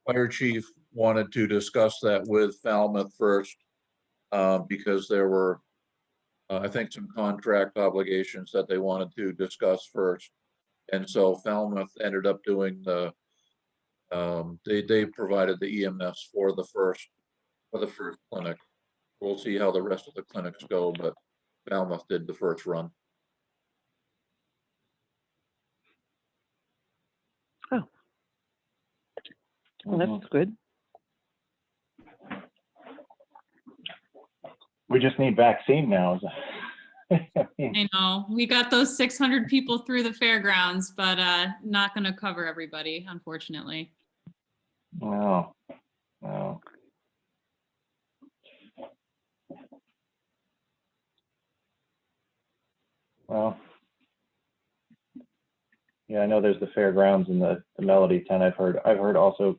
fire chief wanted to discuss that with Falmouth first because there were, I think, some contract obligations that they wanted to discuss first. And so Falmouth ended up doing the, they provided the EMS for the first clinic. We'll see how the rest of the clinics go, but Falmouth did the first run. Well, that's good. We just need vaccine now. I mean, I know we got those 600 people through the fairgrounds, but not going to cover everybody, unfortunately. no, no. Well, yeah, I know there's the fairgrounds and the Melody Tent. I've heard also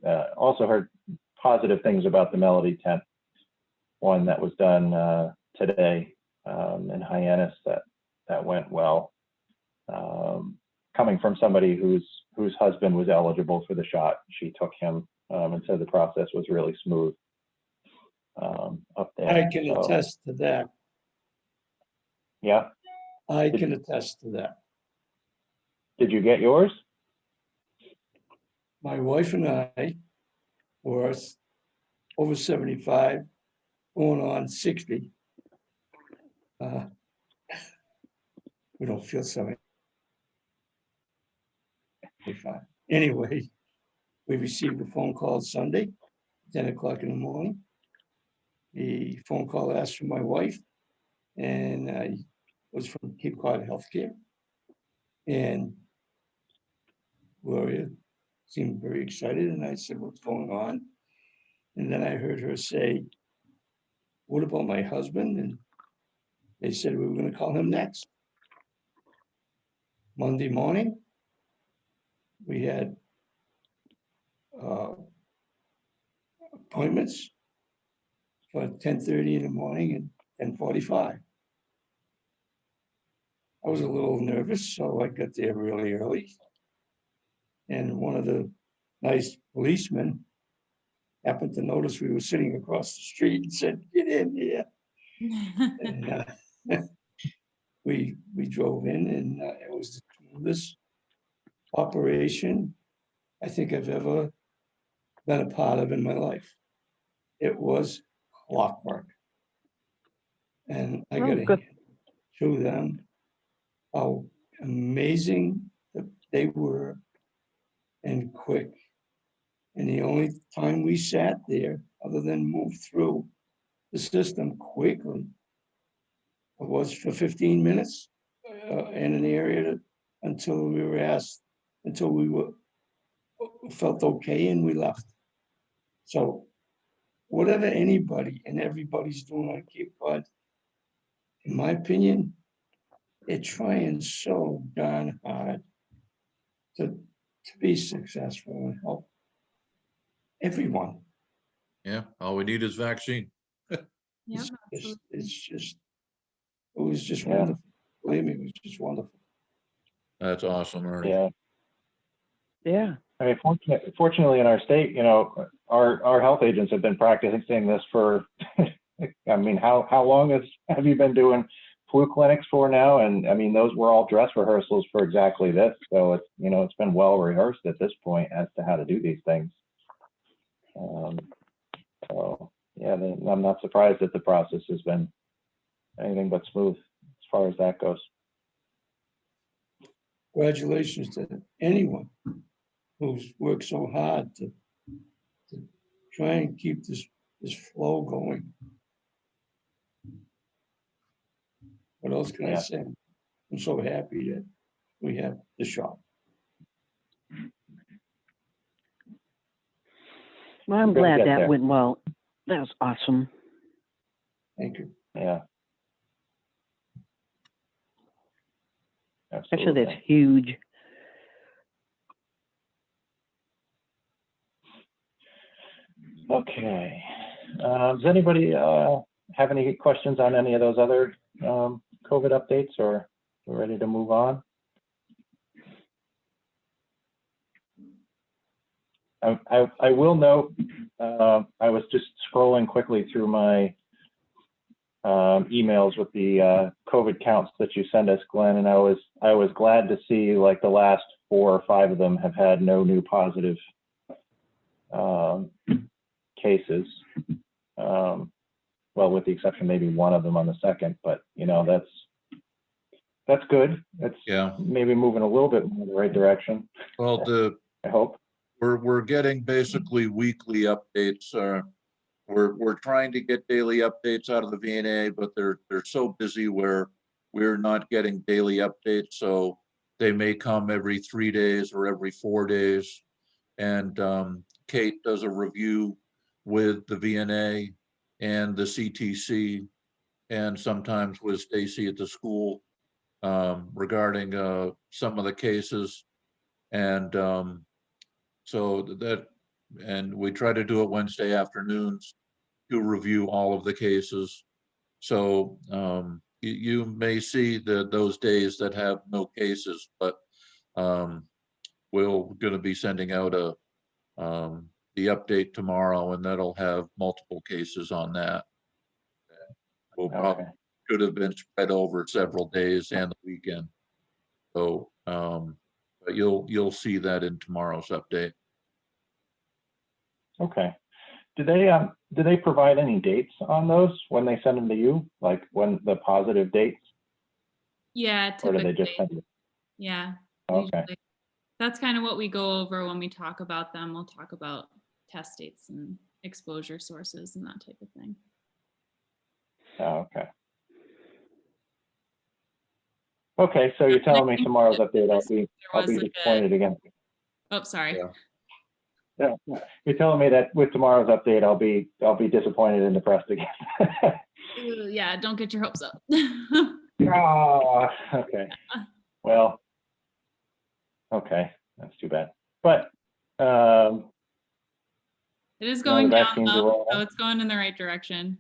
heard positive things about the Melody Tent. One that was done today in Hyannis that went well. Coming from somebody whose husband was eligible for the shot, she took him and said the process was really smooth up there. I can So, attest to that. yeah. I can attest to that. Did you get yours? My wife and I were over 75, going on 60. We don't feel 75. Anyway, we received a phone call Sunday, 10 o'clock in the morning. The phone call asked for my wife, and I was from Cape Cod Healthcare. And Gloria seemed very excited, and I said, "What's going on?" And then I heard her say, "What about my husband?" And they said we were going to call him next. Monday morning, we had appointments for 10:30 in the morning and 10:45. I was a little nervous, so I got there really early. And one of the nice policemen happened to notice we were sitting across the street and said, "Get in here." And we drove in, and it was the smoothest operation I think I've ever been a part of in my life. It was clockwork. And I got good. to show them how amazing that they were and quick. And the only time we sat there, other than move through the system quickly, was for 15 minutes in an area until we were asked, until we were felt okay and we left. So whatever anybody and everybody's doing on Cape Cod, in my opinion, they're trying so darn hard to be successful and help everyone. Yeah, all we need is vaccine. Yep, It was just Yeah. wonderful. Believe me, it was just wonderful. That's awesome, Ernie. Yeah. Yeah. I mean, fortunately, in our state, you know, our health agents have been practicing this for. I mean, how long have you been doing flu clinics for now? And I mean, those were all dress rehearsals for exactly this. So it's, you know, it's been well rehearsed at this point as to how to do these things. So yeah, I'm not surprised that the process has been anything but smooth as far as that goes. Congratulations to anyone who's worked so hard to try and keep this this flow going. What else can I Yeah. say? I'm so happy that we have the shop. Well, I'm Good to glad get that there. went well. That was awesome. Thank you. Yeah. Actually, Absolutely. that's huge. Okay. Does anybody have any questions on any of those other COVID updates, or we're ready to move on? I will note, I was just scrolling quickly through my emails with the COVID counts that you sent us, Glenn, and I was glad to see like the last 4 or 5 of them have had no new positive cases. Well, with the exception maybe one of them on the second, but you know, that's good. It's Yeah. maybe moving a little bit more in the right direction, Well, I hope. we're getting basically weekly updates. We're trying to get daily updates out of the VNA, but they're so busy where we're not getting daily updates. So they may come every 3 days or every 4 days. And Kate does a review with the VNA and the CTC, and sometimes with Stacy at the school regarding some of the cases. And so and we try to do it Wednesday afternoons to review all of the cases. So you may see those days that have no cases, but we're going to be sending out the update tomorrow, and that'll have multiple cases on that. Will probably Okay. could have been spread over several days and the weekend. So, but you'll see that in tomorrow's update. Okay. Do they provide any dates on those when they send them to you? Like when the positive dates, Yeah, or do they just typically. send you? Yeah. Okay. Usually. That's kind of what we go over when we talk about them. We'll talk about test dates and exposure sources and that type of thing. Oh, okay. Okay, so you're telling me tomorrow's update, I'll be disappointed again. Oh, sorry. Yeah. Yeah, you're telling me that with tomorrow's update, I'll be disappointed and depressed again. Ooh, yeah, don't get your hopes up. Oh, okay. Well, okay, that's too bad. But It is No, going the down vaccines are though, rolling so out. it's going in the right direction.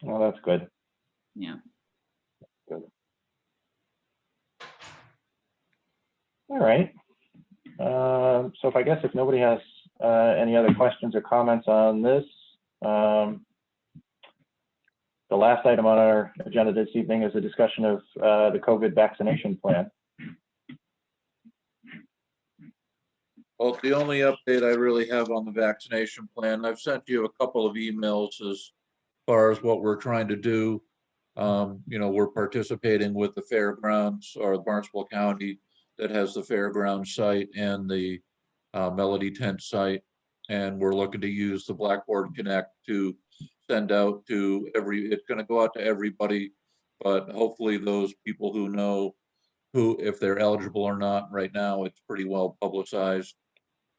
well, that's good. Yeah. Good. All right. So if nobody has any other questions or comments on this, the last item on our agenda this evening is a discussion of the COVID vaccination plan. Well, the only update I really have on the vaccination plan, I've sent you a couple of emails as far as what we're trying to do. We're participating with the fairgrounds, or Barnstable County that has the fairground site and the Melody Tent site. And we're looking to use the Blackboard Connect to send out to it's going to go out to everybody, but hopefully those people who know if they're eligible or not. Right now, it's pretty well publicized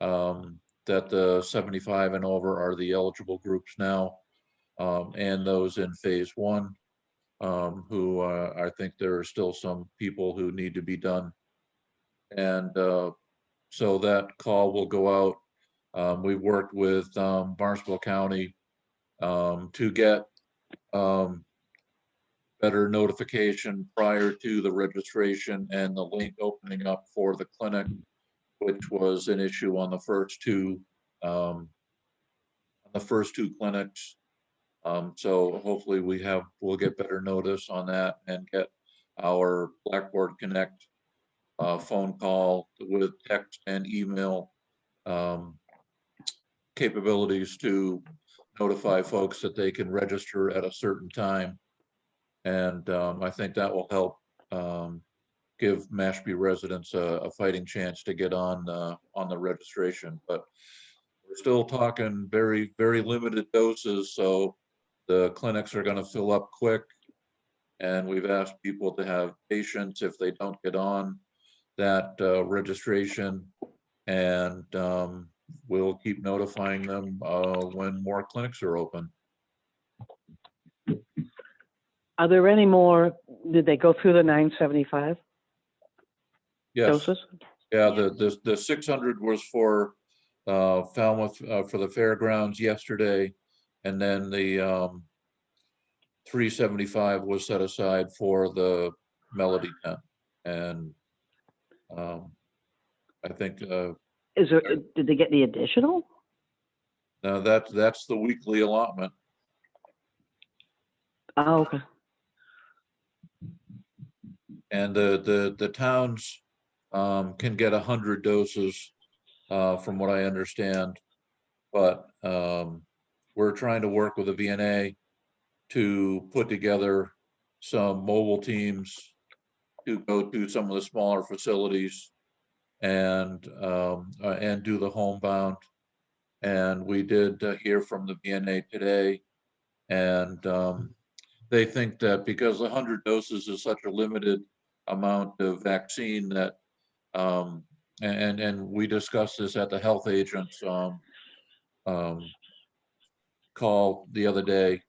that the 75 and over are the eligible groups now, and those in phase 1, who I think there are still some people who need to be done. And so that call will go out. We've worked with Barnstable County to get better notification prior to the registration and the link opening up for the clinic, which was an issue on the first two clinics. So hopefully we'll get better notice on that and get our Blackboard Connect phone call with text and email capabilities to notify folks that they can register at a certain time. And I think that will help give Mashpee residents a fighting chance to get on the registration. But we're still talking very, very limited doses, so the clinics are gonna fill up quick. And we've asked people to have patience if they don't get on that registration. And we'll keep notifying them when more clinics are open. Are there any more, did they go through the 975 Yes, doses? yeah, Yeah. the 600 was for Falmouth, for the fairgrounds yesterday. And then the 375 was set aside for the Melody tent. And I think Is there, did they get the additional? that's the weekly allotment. Oh, okay. And the towns can get 100 doses, from what I understand. But we're trying to work with the VNA to put together some mobile teams to go to some of the smaller facilities and do the homebound. And we did hear from the VNA today, and they think that because 100 doses is such a limited amount of vaccine that, and we discussed this at the health agents call the other day,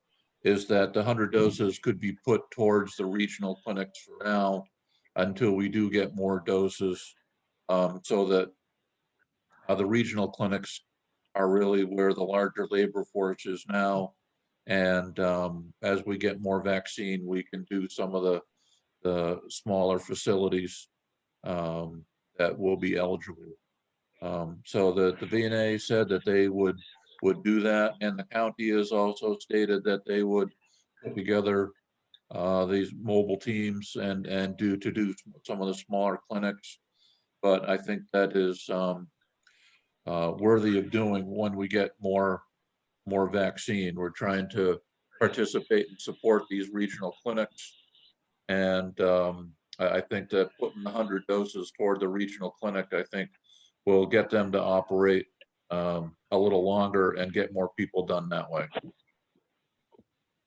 is that the 100 doses could be put towards the regional clinics for now until we do get more doses, so that the regional clinics are really where the larger labor force is now. And as we get more vaccine, we can do some of the smaller facilities that will be eligible. So the VNA said that they would do that, and the county has also stated that they would put together these mobile teams and do some of the smaller clinics. But I think that is worthy of doing when we get more vaccine. We're trying to participate and support these regional clinics. And I think that putting 100 doses toward the regional clinic, I think will get them to operate a little longer and get more people done that way.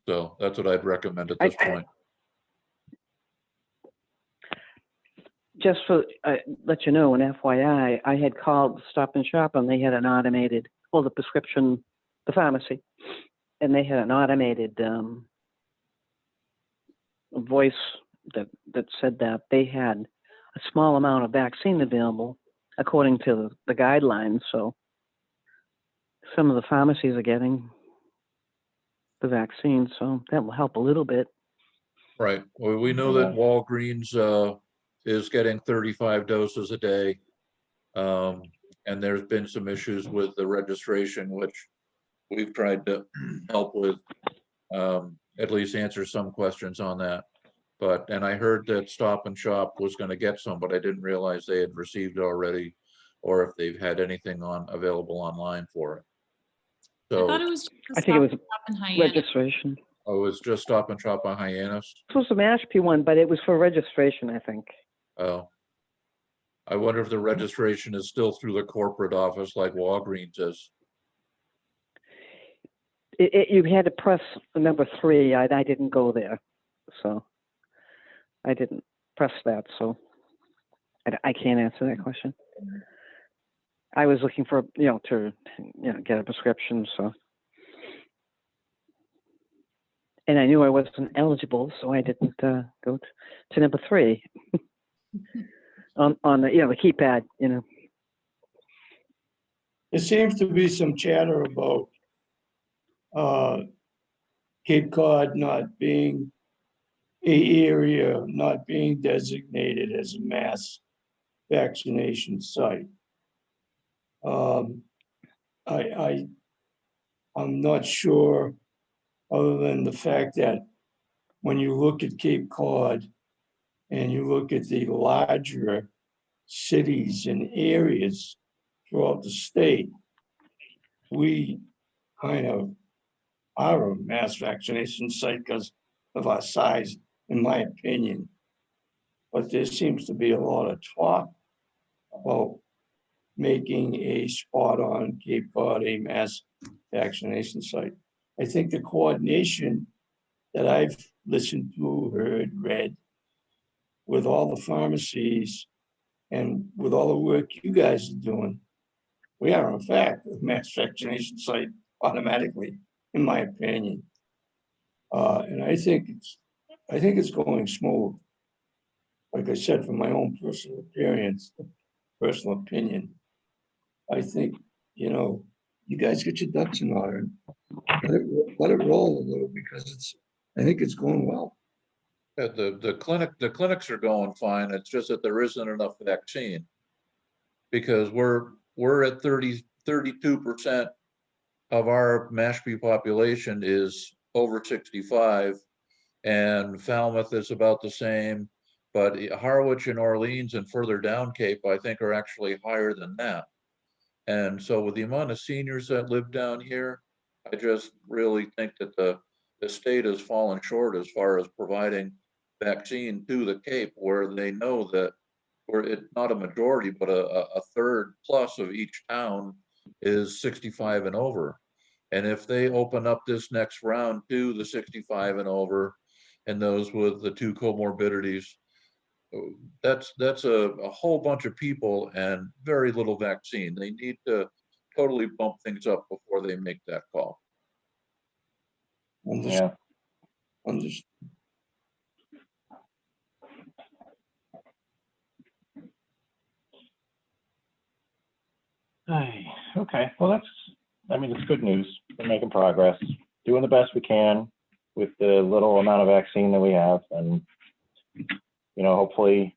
So that's what I'd recommend at this point. Just for, let you know, an FYI, I had called Stop and Shop and they had an automated, well, the prescription, the pharmacy, and they had an automated voice that said that they had a small amount of vaccine available according to the guidelines. So some of the pharmacies are getting the vaccine, so that will help a little bit. Right. Well, we know that Walgreens is getting 35 doses a day. And there's been some issues with the registration, which we've tried to help with, at least answer some questions on that. But, and I heard that Stop and Shop was going to get some, but I didn't realize they had received it already, or if they've had anything available online for it. I thought So, it was. I think it was Hyannis. registration. oh, it's just Stop and Shop on Hyannis. This was the Mashpee one, but it was for registration, I think. Oh. I wonder if the registration is still through the corporate office like Walgreens is. You had to press the number 3. I didn't go there, so I didn't press that. So I can't answer that question. I was looking for, to get a prescription. So, and I knew I wasn't eligible, so I didn't go to number 3 on the the keypad. There seems to be some chatter about Cape Cod not being a area, not being designated as a mass vaccination site. I'm not sure, other than the fact that when you look at Cape Cod and you look at the larger cities and areas throughout the state, we kind of are a mass vaccination site because of our size, in my opinion. But there seems to be a lot of talk about making a spot on Cape Cod a mass vaccination site. I think the coordination that I've listened to, heard, read with all the pharmacies and with all the work you guys are doing, we are in fact a mass vaccination site automatically, in my opinion. And I think it's going smooth. Like I said, from my own personal experience, personal opinion, I think, you guys get your ducks in order and let it roll a little because I think it's going well. Yeah, the clinics are going fine. It's just that there isn't enough vaccine. Because we're at 32% of our Mashpee population is over 65, and Falmouth is about the same, but Harwich and Orleans and further down Cape, I think, are actually higher than that. And so with the amount of seniors that live down here, I just really think that the state has fallen short as far as providing vaccine to the Cape, where they know that, or it's not a majority, but a third plus of each town is 65 and over. And if they open up this next round to the 65 and over and those with the 2 comorbidities, that's a whole bunch of people and very little vaccine. They need to totally bump things up before they make that call. Yeah. Understood. Okay, well, it's good news. We're making progress, doing the best we can with the little amount of vaccine that we have. And, hopefully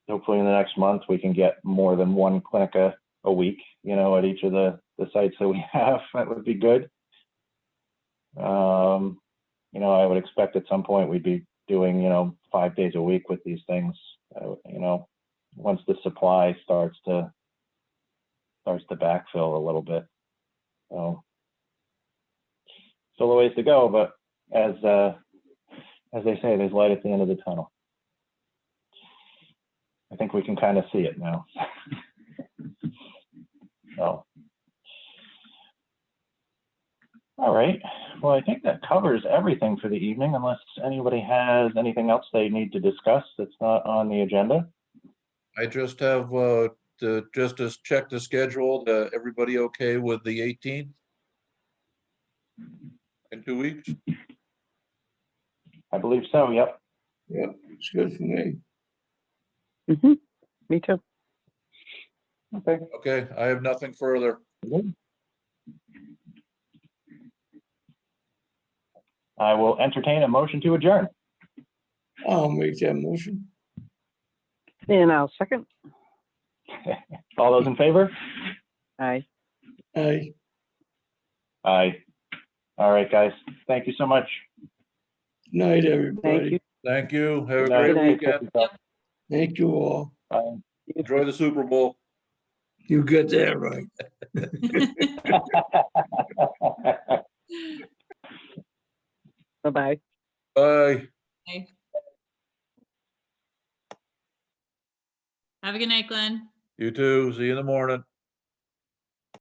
in the next month, we can get more than one clinic a week, at each of the sites that we have. That would be good. I would expect at some point we'd be doing, 5 days a week with these things, once the supply starts to backfill a little bit. So still a ways to go, but as they say, there's light at the end of the tunnel. I think we can kind of see it now. So, all right. Well, I think that covers everything for the evening, unless anybody has anything else they need to discuss that's not on the agenda. I just have just to check the schedule. Everybody okay with the 18th? In 2 weeks? I believe so. Yep. Yeah, it's good for me. Mm-hmm. Me too. Okay. Okay, I have nothing further. Good. I will entertain a motion to adjourn. I'll make that motion. And I'll second. All those in favor? Aye. Aye. Aye. All right, guys. Thank you so much. Night, Thank everybody. you. Thank you. Have a Good night. great Good night. weekend. Thank you all. Bye. Enjoy the Super Bowl. You got that right. Bye-bye. Bye. Okay. Have a good night, Glenn. You too. See you in the morning.